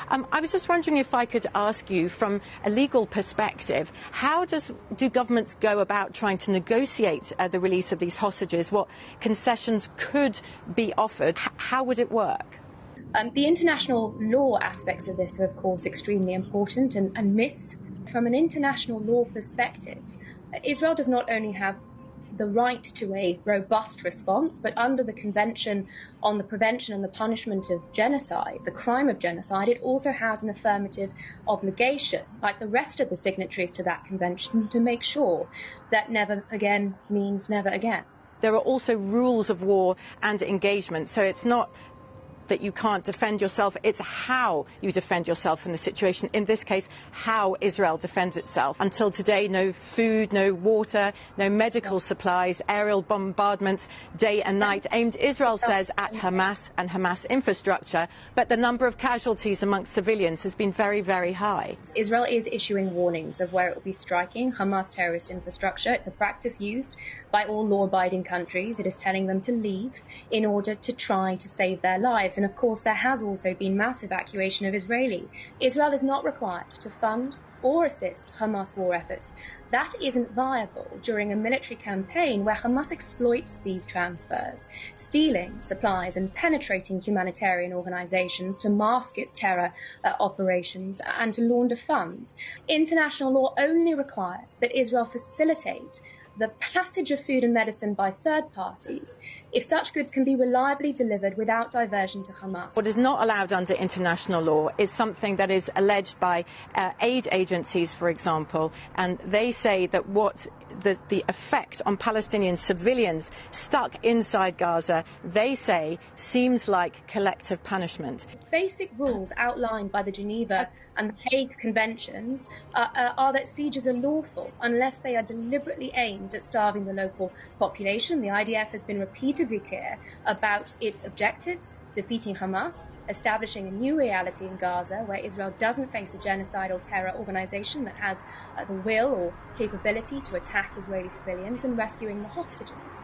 I was just wondering if I could ask you, from a legal perspective, how do governments go about trying to negotiate the release of these hostages? What concessions could be offered? How would it work? The international law aspects of this are, of course, extremely important and myths. From an international law perspective, Israel does not only have the right to a robust response, but under the Convention on the Prevention and the Punishment of Genocide, the crime of genocide, it also has an affirmative obligation, like the rest of the signatories to that convention, to make sure that never again means never again. There are also rules of war and engagement, so it's not that you can't defend yourself, it's how you defend yourself in the situation. In this case, how Israel defends itself. Until today, no food, no water, no medical supplies, aerial bombardments day and night, aimed, Israel says, at Hamas and Hamas infrastructure, but the number of casualties amongst civilians has been very, very high. Israel is issuing warnings of where it will be striking Hamas terrorist infrastructure. It's a practice used by all law-abiding countries. It is telling them to leave in order to try to save their lives. And of course, there has also been mass evacuation of Israelis. Israel is not required to fund or assist Hamas war efforts. That isn't viable during a military campaign where Hamas exploits these transfers, stealing supplies and penetrating humanitarian organizations to mask its terror operations and to launder funds. International law only requires that Israel facilitate the passage of food and medicine by third parties if such goods can be reliably delivered without diversion to Hamas. What is not allowed under international law is something that is alleged by aid agencies, for example, and they say that what the effect on Palestinian civilians stuck inside Gaza, they say, seems like collective punishment. Basic rules outlined by the Geneva and the Hague Conventions are that sieges are lawful unless they are deliberately aimed at starving the local population. The IDF has been repeatedly clear about its objectives: defeating Hamas, establishing a new reality in Gaza where Israel doesn't face a genocidal terror organization that has the will or capability to attack Israeli civilians, and rescuing the hostages.